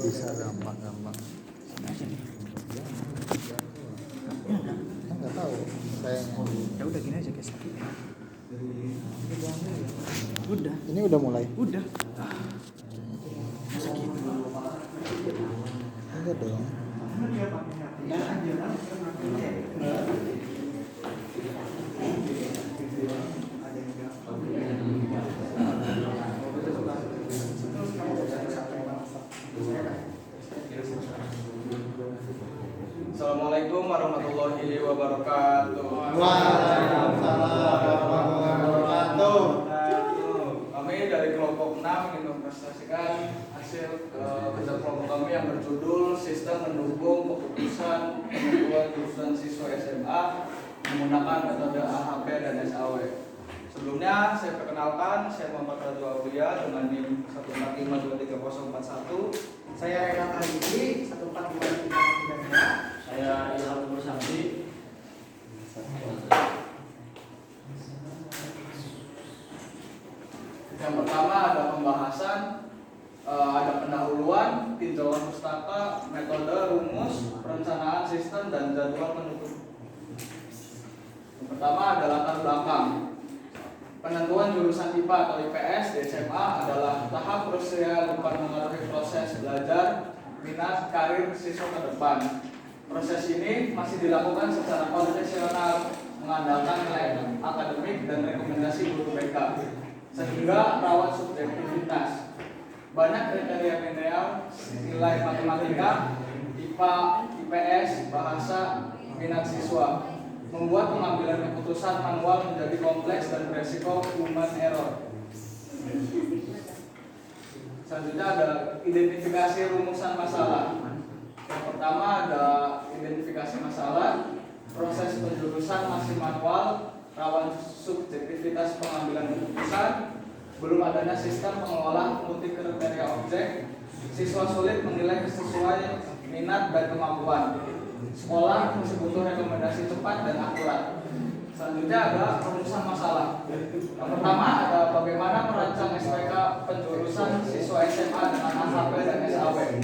Bisa gampang. Sini aja nih. Nggak tahu kayaknya. Ya udah gini aja guys. Udah. Ini udah mulai. Udah. Masa gitu? Enggak dong. Assalamualaikum warahmatullahi wabarakatuh. Waalaikumsalam warahmatullahi wabarakatuh. Kami dari kelompok 6 ingin mempresentasikan hasil kerja kelompok kami yang berjudul Sistem Mendukung Keputusan Penentuan Jurusan Siswa SMA menggunakan metode AHP dan SAW. Sebelumnya saya perkenalkan, saya Muhammad Raju Aulia dengan NIM 145234041. Saya Renal Alidi 1452333. Saya Ilham Nursamdi. Yang pertama ada pembahasan, ada pendahuluan, tinjauan pustaka, metode, rumus, perencanaan sistem, dan jadwal penutup. Yang pertama ada latar belakang. Penentuan jurusan IPA atau IPS di SMA adalah tahap krusial dapat mengaruhi proses belajar, minat, karir siswa ke depan. Proses ini masih dilakukan secara konvensional, mengandalkan nilai akademik dan rekomendasi guru BK, sehingga rawan subjektivitas. Banyak kriteria minimal nilai matematika, IPA, IPS, bahasa, minat siswa, membuat pengambilan keputusan manual menjadi kompleks dan beresiko human error. Selanjutnya ada identifikasi rumusan masalah. Yang pertama ada identifikasi masalah. Proses penjurusan masih manual, rawan subjektivitas pengambilan keputusan, belum adanya sistem pengelola multi kriteria objek, siswa sulit menilai sesuai minat dan kemampuan. Sekolah masih butuh rekomendasi cepat dan akurat. Selanjutnya ada rumusan masalah. Yang pertama ada bagaimana merancang SPK penjurusan siswa SMA dengan AHP dan SAW.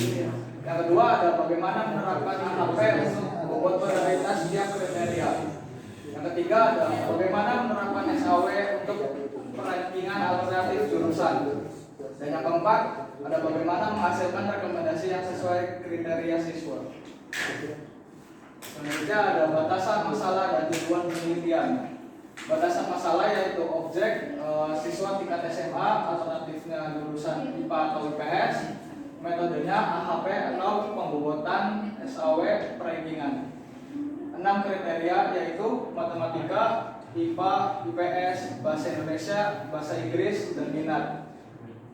Yang kedua ada bagaimana menerapkan AHP untuk bobot prioritas tiap kriteria. Yang ketiga ada bagaimana menerapkan SAW untuk perankingan alternatif jurusan. Dan yang keempat ada bagaimana menghasilkan rekomendasi yang sesuai kriteria siswa. Selanjutnya ada batasan masalah dan tujuan penelitian. Batasan masalah yaitu objek, siswa tingkat SMA, alternatifnya jurusan IPA atau IPS, metodenya AHP atau pembobotan SAW perankingan. 6 kriteria yaitu matematika, IPA, IPS, bahasa Indonesia, bahasa Inggris, dan minat.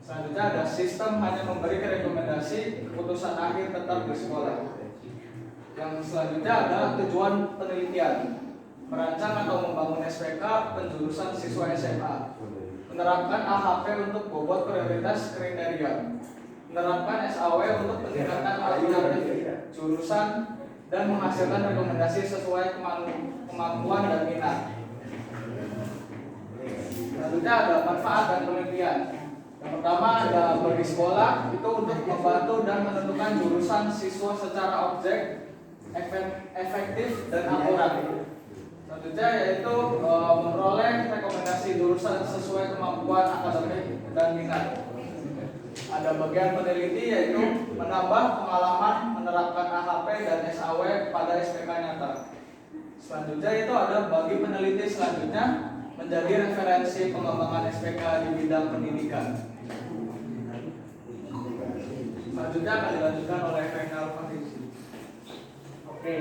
Selanjutnya ada sistem hanya memberi rekomendasi, keputusan akhir tetap di sekolah. Yang selanjutnya ada tujuan penelitian, merancang atau membangun SPK penjurusan siswa SMA, menerapkan AHP untuk bobot prioritas kriteria, menerapkan SAW untuk peningkatan alternatif jurusan, dan menghasilkan rekomendasi sesuai kemampuan dan minat. Selanjutnya ada manfaat dan penelitian. Yang pertama ada bagi sekolah itu untuk membantu dan menentukan jurusan siswa secara objek, efektif dan akurat. Selanjutnya yaitu memperoleh rekomendasi jurusan sesuai kemampuan akademik dan minat. Ada bagian peneliti yaitu menambah pengalaman menerapkan AHP dan SAW pada SPK nyata. Selanjutnya itu ada bagi peneliti selanjutnya menjadi referensi pengembangan SPK di bidang pendidikan. Selanjutnya akan dilanjutkan oleh Renal Fahrizi. Oke,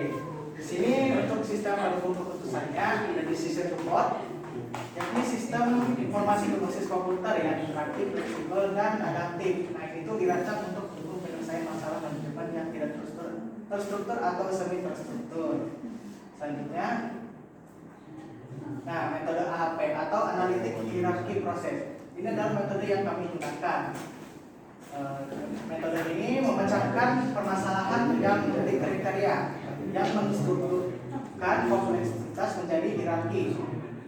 di sini untuk sistem mendukung keputusannya ada di sisi support, yakni sistem informasi berbasis komputer ya, interaktif, fleksibel, dan adaptif. Nah, itu dirancang untuk mendukung penyelesaian masalah manajemen yang tidak terstruktur atau semi terstruktur. Selanjutnya, nah metode AHP atau analitik hierarki proses. Ini adalah metode yang kami gunakan. Metode ini memecahkan permasalahan yang menjadi kriteria, yang menstrukturkan kompleksitas menjadi hierarki,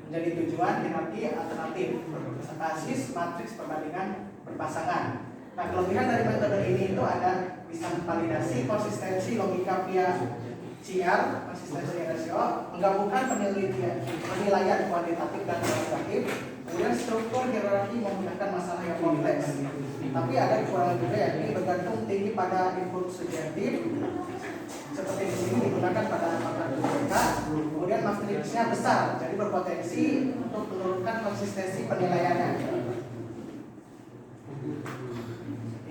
menjadi tujuan hierarki alternatif, berbasis matriks perbandingan berpasangan. Nah, kelebihan dari metode ini itu ada bisa validasi konsistensi logika via CR, konsistensi rasio, menggabungkan penilaian kuantitatif dan kualitatif, kemudian struktur hierarki menggunakan masalah yang kompleks. Tapi ada kekurangan juga, yakni bergantung tinggi pada input subjektif. Seperti di sini digunakan pada pakar BPK, kemudian matriksnya besar, jadi berpotensi untuk menurunkan konsistensi penilaiannya.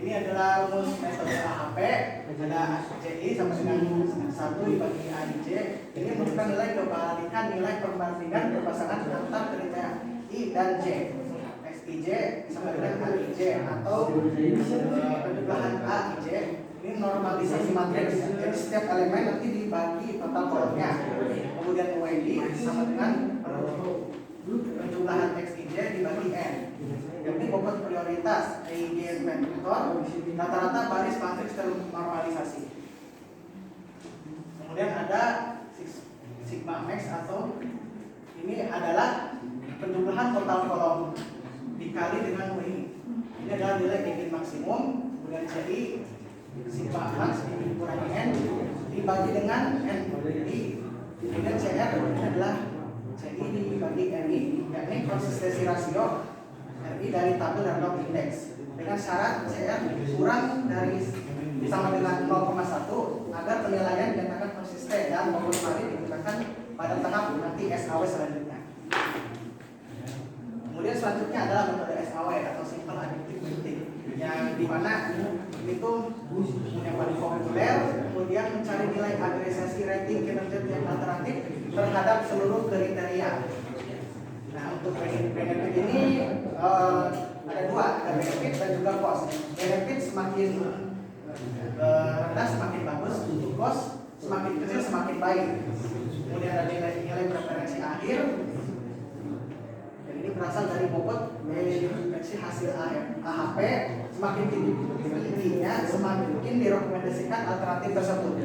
Ini adalah rumus metode AHP, ada JI sama dengan 1 dibagi AIJ. Ini menunjukkan nilai kebalikan nilai perbandingan berpasangan antar kriteria I dan J. XIJ sama dengan AIJ atau penjumlahan AIJ. Ini normalisasi matriks, jadi setiap elemen nanti dibagi total kolomnya. Kemudian UID sama dengan penjumlahan XIJ dibagi N. Jadi bobot prioritas EIG vektor rata-rata baris matriks ternormalisasi. Kemudian ada sigma max atau ini adalah penjumlahan total kolom dikali dengan WI. Ini adalah nilai EIG maksimum. Kemudian CI sigma max dikurangi N dibagi dengan N I. Kemudian CR ini adalah CI dibagi NI, yakni konsistensi rasio RI dari tabel dan log indeks dengan syarat CR kurang dari sama dengan 0,1 agar penilaian dinyatakan konsisten dan bobot valid digunakan pada tahap nanti SAW selanjutnya. Kemudian selanjutnya adalah metode SAW atau simple additive weighting yang dimana itu punya populer, kemudian mencari nilai agregasi rating kinerja yang alternatif terhadap seluruh kriteria. Nah, untuk benefit ini ada dua, ada benefit dan juga cost. Benefit semakin rendah semakin bagus, untuk cost semakin kecil semakin baik. Kemudian ada nilai preferensi akhir. Dan ini berasal dari bobot versi hasil AHP, semakin tingginya semakin direkomendasikan alternatif tersebut.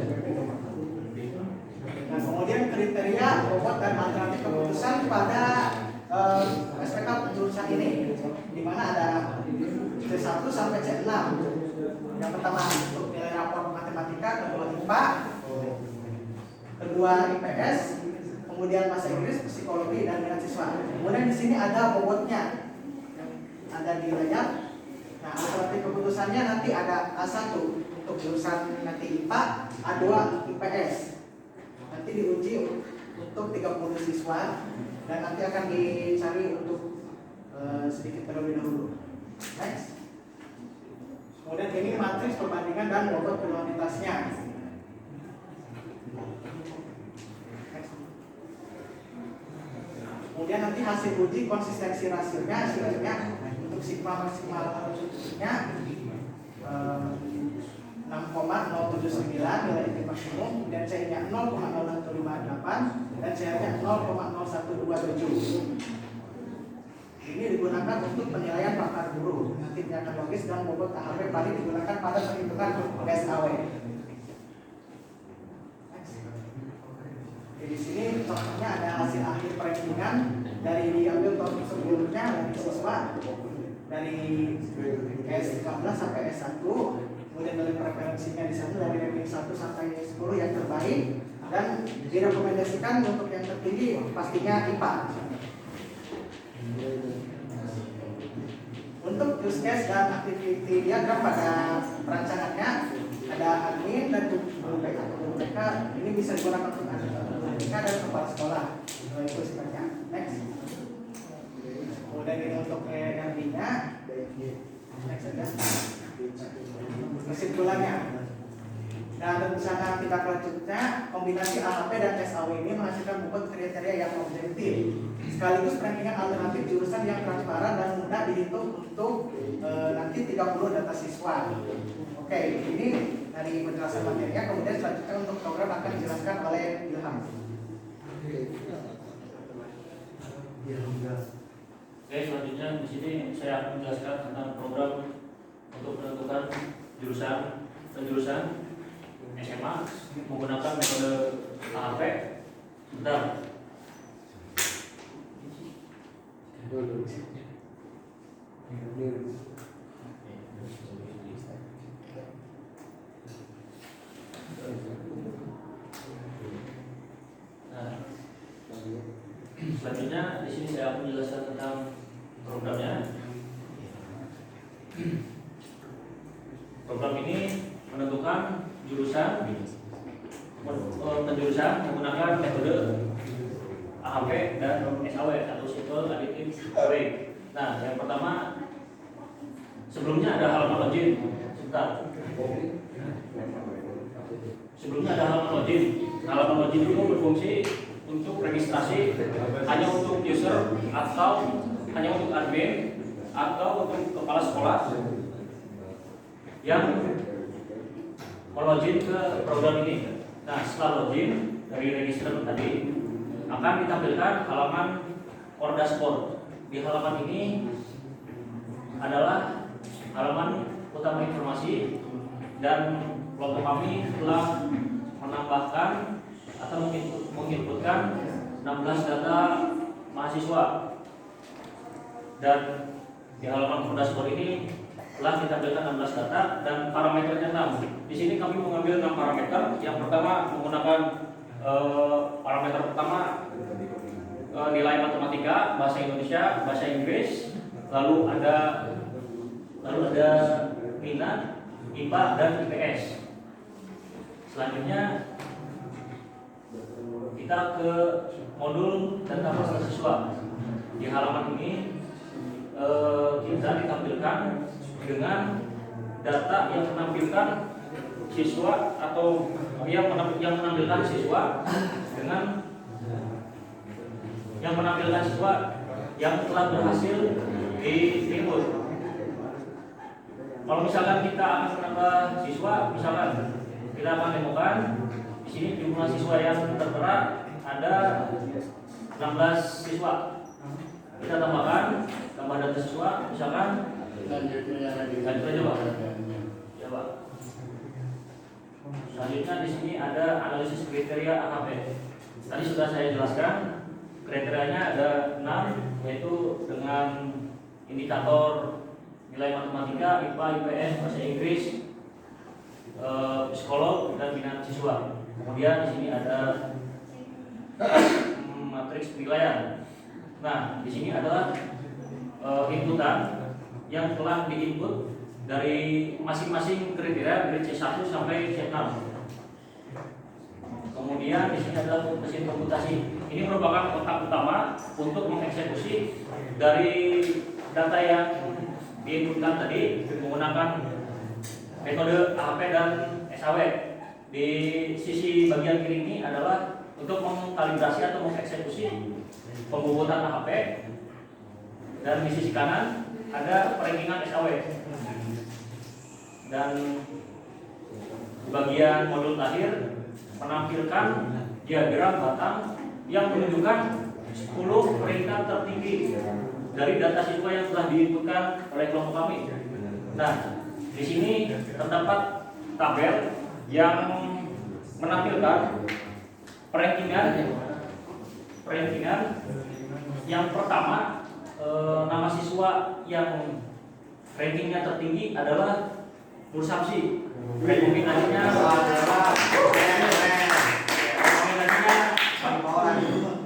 Nah, kemudian kriteria bobot dan alternatif keputusan pada SPK jurusan ini, di mana ada C1 sampai C6. Yang pertama untuk nilai rapor matematika, kedua IPA, kedua IPS, kemudian bahasa Inggris, psikologi dan minat siswa. Kemudian di sini ada bobotnya, ada di layar. Nah, alternatif keputusannya nanti ada A1 untuk jurusan nanti IPA, A2 IPS. Nanti diuji untuk 30 siswa dan nanti akan dicari untuk sedikit terlebih dahulu. Next. Kemudian ini matriks perbandingan dan bobot prioritasnya. Kemudian nanti hasil uji konsistensi rasionya hasilnya untuk sigma maksimalnya 6,079 nilai inti maksimum dan C-nya 0,0158 dan C-nya 0,0127. Ini digunakan untuk penilaian pakar guru. Nanti tindakan logis dan bobot AHP paling digunakan pada perhitungan SAW. Di sini contohnya ada hasil akhir perankingan dari diambil tahun sebelumnya dari siswa dari S13 sampai S1, kemudian dari preferensinya di sana dari ranking 1 sampai 10 yang terbaik dan direkomendasikan untuk yang tertinggi pastinya IPA. Untuk use case dan activity diagram pada perancangannya ada admin dan guru BK atau BK ini bisa digunakan untuk BK dan kepala sekolah. Itu sifatnya. Next. Kemudian ini untuk ERB-nya. Next saja. Kesimpulannya. Nah, rencana tindak lanjutnya kombinasi AHP dan SAW ini menghasilkan bobot kriteria yang objektif sekaligus perankingan alternatif jurusan yang transparan dan mudah dihitung untuk nanti 30 data siswa. Oke, ini dari penjelasan materinya. Kemudian selanjutnya untuk program akan dijelaskan oleh Ilham. Oke, selanjutnya di sini saya akan menjelaskan tentang program untuk menentukan jurusan penjurusan SMA menggunakan metode AHP. Bentar. di sini saya akan menjelaskan tentang programnya. Program ini menentukan jurusan penjurusan menggunakan metode AHP dan SAW atau Simple Additive Array. Nah, yang pertama sebelumnya ada halaman login. Sebentar. Sebelumnya ada halaman login. Halaman login itu berfungsi untuk registrasi hanya untuk user atau hanya untuk admin atau untuk kepala sekolah yang melogin ke program ini. Nah, setelah login dari register tadi akan ditampilkan halaman core dashboard. Di halaman ini adalah halaman utama informasi dan kelompok kami telah menambahkan atau menginputkan 16 data mahasiswa, dan di halaman core dashboard ini telah ditampilkan 16 data dan parameternya 6. Di sini kami mengambil 6 parameter. Yang pertama menggunakan parameter pertama nilai matematika, bahasa Indonesia, bahasa Inggris, lalu ada minat, IPA dan IPS. Selanjutnya kita ke modul data masalah siswa. Di halaman ini kita ditampilkan dengan data yang menampilkan siswa atau yang menampilkan siswa dengan yang menampilkan siswa yang telah berhasil di input. Kalau misalkan kita akan menambah siswa, misalkan kita akan temukan di sini jumlah siswa yang tertera ada 16 siswa. Kita tambahkan tambah data siswa, misalkan lanjut aja Pak. Ya Pak. Selanjutnya di sini ada analisis kriteria AHP. Tadi sudah saya jelaskan kriterianya ada 6, yaitu dengan indikator nilai matematika, IPA, IPS, bahasa Inggris, psikolog dan minat siswa. Kemudian di sini ada matriks penilaian. Nah, di sini adalah inputan yang telah diinput dari masing-masing kriteria dari C1 sampai C6. Kemudian di sini adalah mesin komputasi. Ini merupakan otak utama untuk mengeksekusi dari data yang diinputkan tadi menggunakan metode AHP dan SAW. Di sisi bagian kiri ini adalah untuk mengkalibrasi atau mengeksekusi pembobotan AHP, dan di sisi kanan ada perankingan SAW. Dan di bagian modul terakhir menampilkan diagram batang yang menunjukkan 10 peringkat tertinggi dari data siswa yang telah diinputkan oleh kelompok kami. Nah, di sini terdapat tabel yang menampilkan perankingan yang pertama. Nama siswa yang rankingnya tertinggi adalah Nur Samsi. Rekomendasinya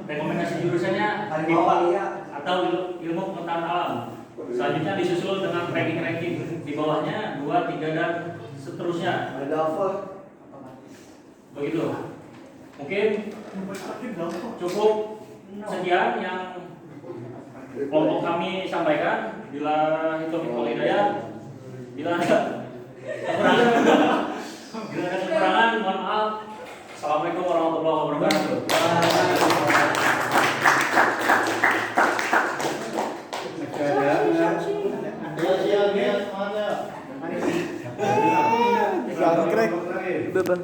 rekomendasi jurusannya IPA atau ilmu pengetahuan alam. Selanjutnya disusul dengan ranking di bawahnya 2, 3 dan seterusnya. Begitu. Mungkin cukup sekian yang kelompok kami sampaikan. Bila itu hidayah, bila ada kekurangan, mohon maaf. Assalamualaikum warahmatullahi wabarakatuh. Siap, semangat. Udah, Bang.